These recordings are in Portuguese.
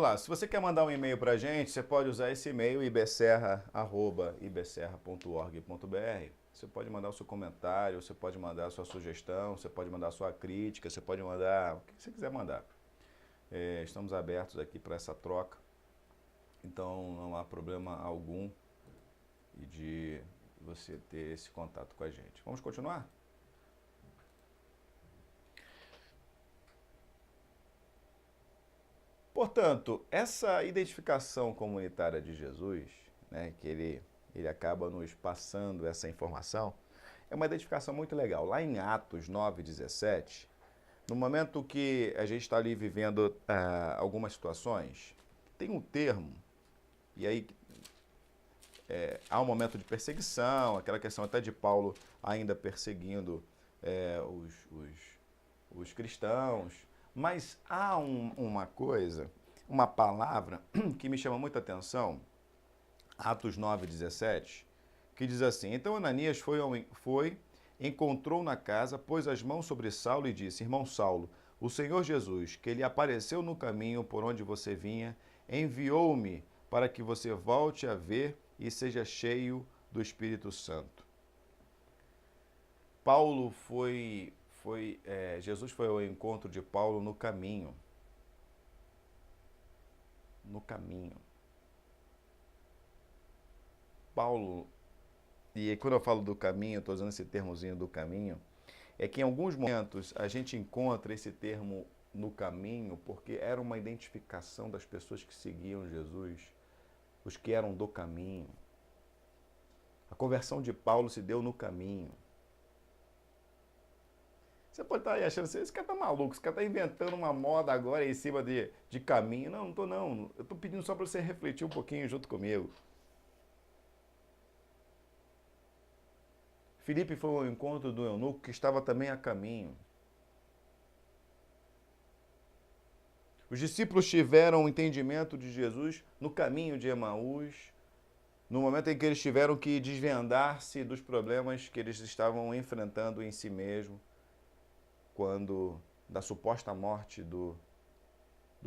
lá, se você quer mandar um e-mail para a gente, você pode usar esse e-mail ibecerra@ibecerra.org.br. Você pode mandar o seu comentário, você pode mandar a sua sugestão, você pode mandar a sua crítica, você pode mandar o que você quiser mandar. Estamos abertos aqui para essa troca, então não há problema algum de você ter esse contato com a gente. Vamos continuar? Portanto, essa identificação comunitária de Jesus, né, que ele acaba nos passando essa informação, é uma identificação muito legal. Lá em Atos 9:17, no momento que a gente está ali vivendo algumas situações, tem um termo, e aí há um momento de perseguição, aquela questão até de Paulo ainda perseguindo os cristãos, mas há uma coisa, uma palavra que me chama muita atenção, Atos 9:17, que diz assim: então Ananias foi, encontrou na casa, pôs as mãos sobre Saulo e disse: irmão Saulo, o Senhor Jesus, que lhe apareceu no caminho por onde você vinha, enviou-me para que você volte a ver e seja cheio do Espírito Santo. Jesus foi ao encontro de Paulo no caminho. No caminho. Paulo, e quando eu falo do caminho, estou usando esse termozinho do caminho, é que em alguns momentos a gente encontra esse termo no caminho porque era uma identificação das pessoas que seguiam Jesus, os que eram do caminho. A conversão de Paulo se deu no caminho. Você pode estar aí achando assim, esse cara tá maluco, esse cara tá inventando uma moda agora em cima de caminho. Não, não tô não. Eu tô pedindo só para você refletir um pouquinho junto comigo. Filipe foi ao encontro do eunuco que estava também a caminho. Os discípulos tiveram o entendimento de Jesus no caminho de Emaús, no momento em que eles tiveram que desvendar-se dos problemas que eles estavam enfrentando em si mesmo, quando da suposta morte do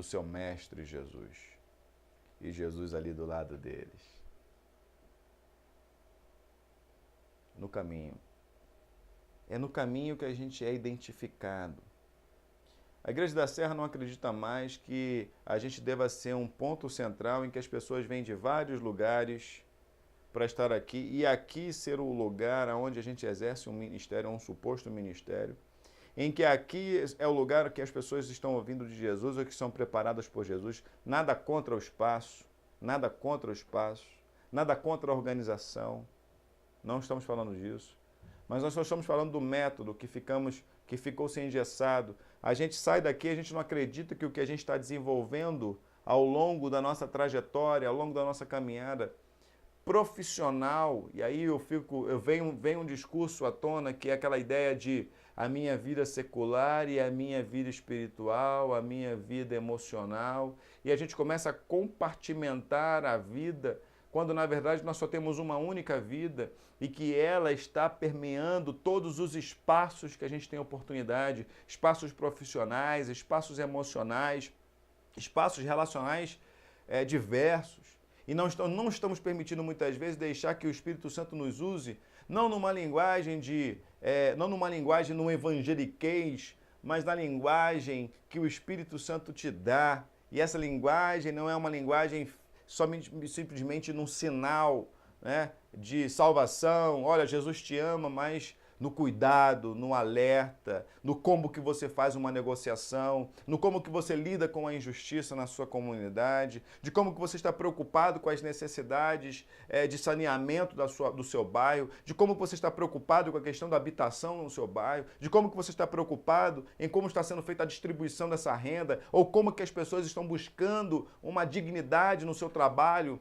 seu mestre Jesus. E Jesus ali do lado deles. No caminho. É no caminho que a gente é identificado. A Igreja da Serra não acredita mais que a gente deva ser um ponto central em que as pessoas vêm de vários lugares para estar aqui e aqui ser o lugar onde a gente exerce um ministério, um suposto ministério, em que aqui é o lugar que as pessoas estão ouvindo de Jesus ou que são preparadas por Jesus. Nada contra o espaço, nada contra o espaço, nada contra a organização. Não estamos falando disso. Mas nós só estamos falando do método que ficou se engessado. A gente sai daqui, a gente não acredita que o que a gente está desenvolvendo ao longo da nossa trajetória, ao longo da nossa caminhada profissional, e aí vem um discurso à tona que é aquela ideia de a minha vida secular e a minha vida espiritual, a minha vida emocional, e a gente começa a compartimentar a vida, quando na verdade nós só temos uma única vida e que ela está permeando todos os espaços que a gente tem oportunidade, espaços profissionais, espaços emocionais, espaços relacionais diversos. E não estamos permitindo muitas vezes deixar que o Espírito Santo nos use, não numa linguagem no evangeliquez, mas na linguagem que o Espírito Santo te dá. E essa linguagem não é uma linguagem simplesmente num sinal, né, de salvação. Olha, Jesus te ama, mas no cuidado, no alerta, no como que você faz uma negociação, no como que você lida com a injustiça na sua comunidade, de como que você está preocupado com as necessidades de saneamento do seu bairro, de como que você está preocupado com a questão da habitação no seu bairro, de como que você está preocupado em como está sendo feita a distribuição dessa renda, ou como que as pessoas estão buscando uma dignidade no seu trabalho.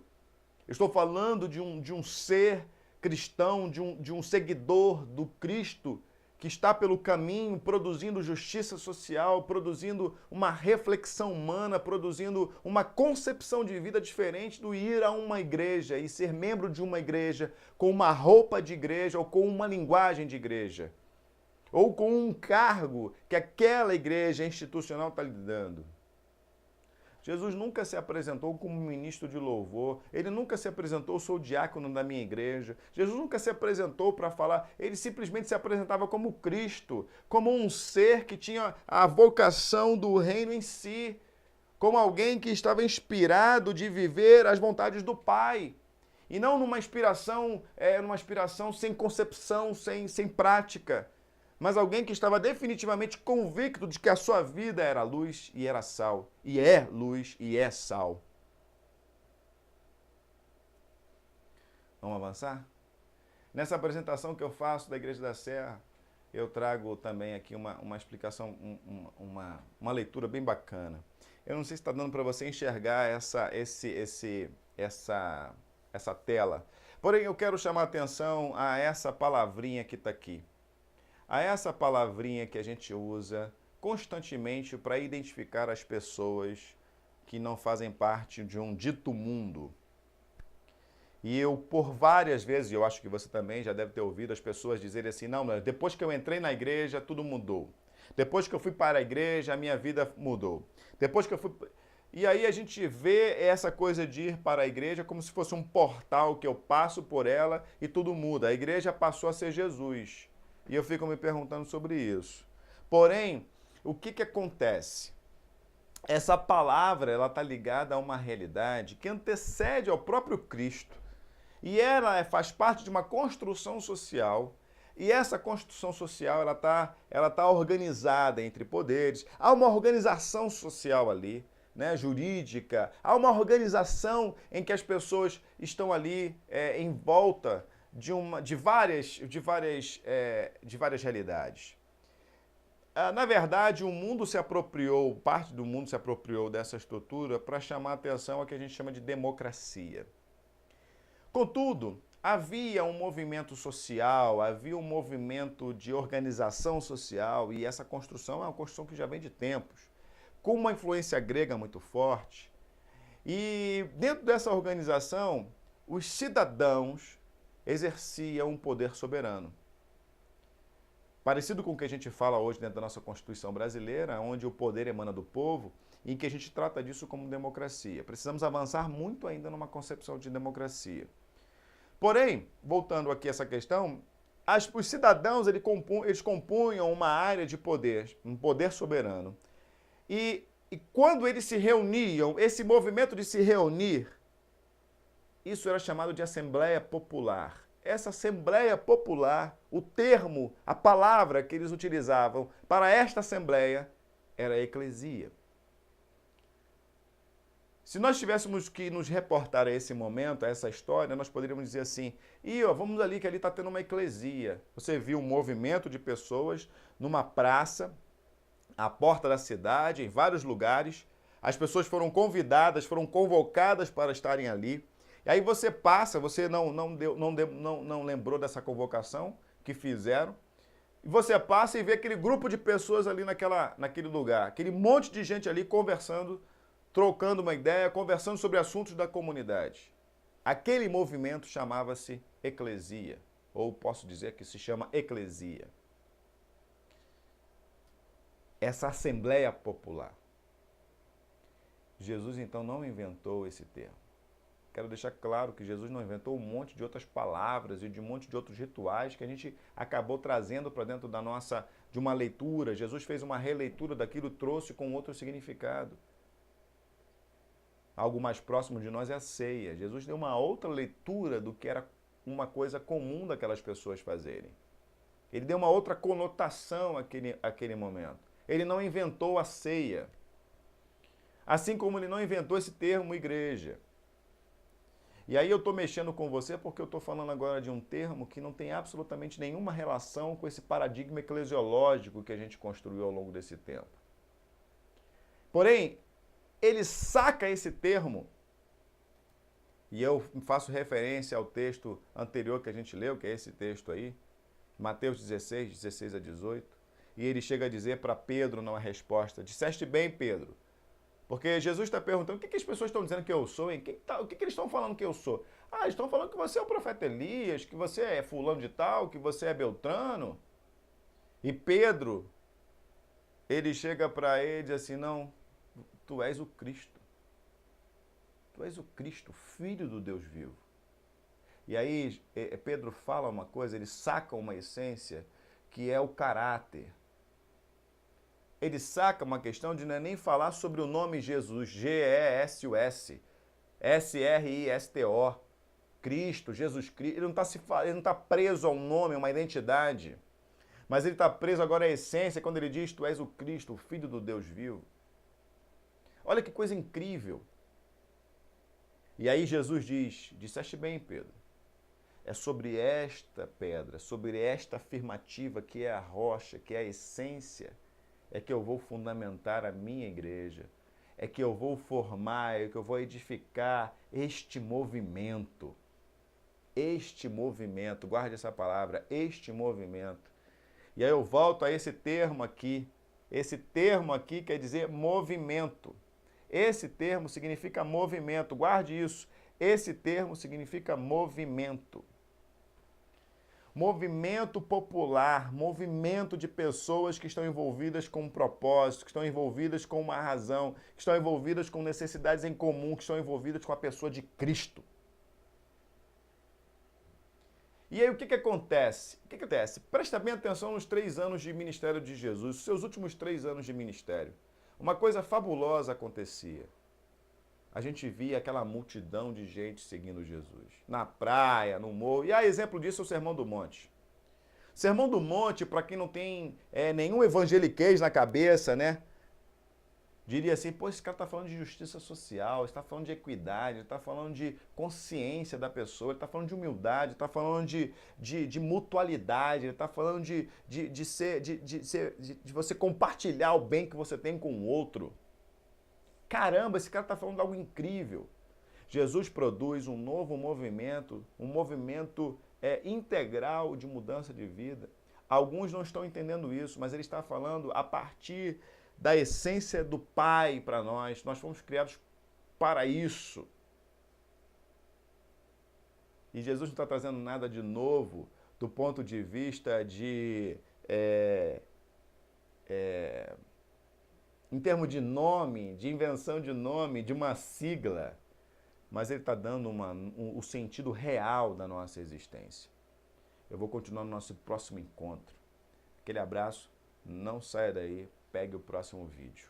Eu estou falando de um ser cristão, de um seguidor do Cristo que está pelo caminho produzindo justiça social, produzindo uma reflexão humana, produzindo uma concepção de vida diferente do ir a uma igreja e ser membro de uma igreja com uma roupa de igreja ou com uma linguagem de igreja, ou com um cargo que aquela igreja institucional está lhe dando. Jesus nunca se apresentou como ministro de louvor, ele nunca se apresentou, sou diácono da minha igreja. Jesus nunca se apresentou para falar, ele simplesmente se apresentava como Cristo, como um ser que tinha a vocação do reino em si, como alguém que estava inspirado de viver as vontades do Pai. E não numa inspiração sem concepção, sem prática, mas alguém que estava definitivamente convicto de que a sua vida era luz e era sal, e é luz e é sal. Vamos avançar? Nessa apresentação que eu faço da Igreja da Serra, eu trago também aqui uma explicação, uma leitura bem bacana. Eu não sei se está dando para você enxergar essa tela. Porém, eu quero chamar a atenção a essa palavrinha que está aqui. A essa palavrinha que a gente usa constantemente para identificar as pessoas que não fazem parte de um dito mundo. E eu, por várias vezes, eu acho que você também já deve ter ouvido as pessoas dizerem assim, não, depois que eu entrei na igreja, tudo mudou. Depois que eu fui para a igreja, a minha vida mudou. Depois que eu fui... E aí a gente vê essa coisa de ir para a igreja como se fosse um portal que eu passo por ela e tudo muda. A igreja passou a ser Jesus. E eu fico me perguntando sobre isso. Porém, o que acontece? Essa palavra ela está ligada a uma realidade que antecede ao próprio Cristo. E ela faz parte de uma construção social. E essa construção social ela tá organizada entre poderes. Há uma organização social ali, né, jurídica. Há uma organização em que as pessoas estão ali em volta de várias realidades. Na verdade, o mundo se apropriou, parte do mundo se apropriou dessa estrutura para chamar a atenção ao que a gente chama de democracia. Contudo, havia um movimento social, havia um movimento de organização social, e essa construção é uma construção que já vem de tempos, com uma influência grega muito forte. E dentro dessa organização, os cidadãos exerciam um poder soberano. Parecido com o que a gente fala hoje dentro da nossa Constituição brasileira, onde o poder emana do povo, em que a gente trata disso como democracia. Precisamos avançar muito ainda numa concepção de democracia. Porém, voltando aqui a essa questão, os cidadãos eles compunham uma área de poder, um poder soberano. E quando eles se reuniam, esse movimento de se reunir, isso era chamado de Assembleia Popular. Essa Assembleia Popular, o termo, a palavra que eles utilizavam para esta Assembleia era a eclesia. Se nós tivéssemos que nos reportar a esse momento, a essa história, nós poderíamos dizer assim, vamos ali que ali está tendo uma eclesia. Você viu um movimento de pessoas numa praça, à porta da cidade, em vários lugares. As pessoas foram convidadas, foram convocadas para estarem ali. E aí você passa, você não lembrou dessa convocação que fizeram, e você passa e vê aquele grupo de pessoas ali naquele lugar, aquele monte de gente ali conversando, trocando uma ideia, conversando sobre assuntos da comunidade. Aquele movimento chamava-se eclesia, ou posso dizer que se chama eclesia. Essa Assembleia Popular. Jesus então não inventou esse termo. Quero deixar claro que Jesus não inventou um monte de outras palavras e de um monte de outros rituais que a gente acabou trazendo para dentro de uma leitura. Jesus fez uma releitura daquilo, trouxe com outro significado. Algo mais próximo de nós é a ceia. Jesus deu uma outra leitura do que era uma coisa comum daquelas pessoas fazerem. Ele deu uma outra conotação àquele momento. Ele não inventou a ceia. Assim como ele não inventou esse termo igreja. E aí eu estou mexendo com você porque eu estou falando agora de um termo que não tem absolutamente nenhuma relação com esse paradigma eclesiológico que a gente construiu ao longo desse tempo. Porém, ele saca esse termo, e eu faço referência ao texto anterior que a gente leu, que é esse texto aí, Mateus 16, 16 a 18, e ele chega a dizer para Pedro numa resposta, disseste bem, Pedro, porque Jesus está perguntando, o que as pessoas estão dizendo que eu sou, hein? O que eles estão falando que eu sou? Ah, eles estão falando que você é o profeta Elias, que você é fulano de tal, que você é Beltrano. E Pedro, ele chega para ele e diz assim, não, tu és o Cristo. Tu és o Cristo, Filho do Deus vivo. E aí Pedro fala uma coisa, ele saca uma essência que é o caráter. Ele saca uma questão de não é nem falar sobre o nome Jesus, G-E-S-U-S, S-R-I-S-T-O, Cristo, Jesus Cristo. Ele não está preso a um nome, a uma identidade, mas ele está preso agora à essência quando ele diz: Tu és o Cristo, o Filho do Deus vivo. Olha que coisa incrível. E aí Jesus diz: Disseste bem, Pedro. É sobre esta pedra, sobre esta afirmativa que é a rocha, que é a essência, é que eu vou fundamentar a minha igreja, é que eu vou formar, é que eu vou edificar este movimento. Este movimento, guarde essa palavra, este movimento. E aí eu volto a esse termo aqui. Esse termo aqui quer dizer movimento. Esse termo significa movimento, guarde isso. Esse termo significa movimento. Movimento popular, movimento de pessoas que estão envolvidas com um propósito, que estão envolvidas com uma razão, que estão envolvidas com necessidades em comum, que estão envolvidas com a pessoa de Cristo. E aí o que acontece? O que acontece? Presta bem atenção nos 3 anos de ministério de Jesus, os seus últimos 3 anos de ministério. Uma coisa fabulosa acontecia. A gente via aquela multidão de gente seguindo Jesus. Na praia, no morro. E a exemplo disso é o Sermão do Monte. Sermão do Monte, para quem não tem nenhum evangeliquez na cabeça, né? Diria assim: pô, esse cara está falando de justiça social, está falando de equidade, está falando de consciência da pessoa, ele está falando de humildade, está falando de mutualidade, ele está falando de você compartilhar o bem que você tem com o outro. Caramba, esse cara está falando de algo incrível. Jesus produz um novo movimento, um movimento integral de mudança de vida. Alguns não estão entendendo isso, mas ele está falando a partir da essência do Pai para nós. Nós fomos criados para isso. E Jesus não está trazendo nada de novo do ponto de vista de... em termos de nome, de invenção de nome, de uma sigla, mas ele está dando o sentido real da nossa existência. Eu vou continuar no nosso próximo encontro. Aquele abraço, não saia daí, pegue o próximo vídeo.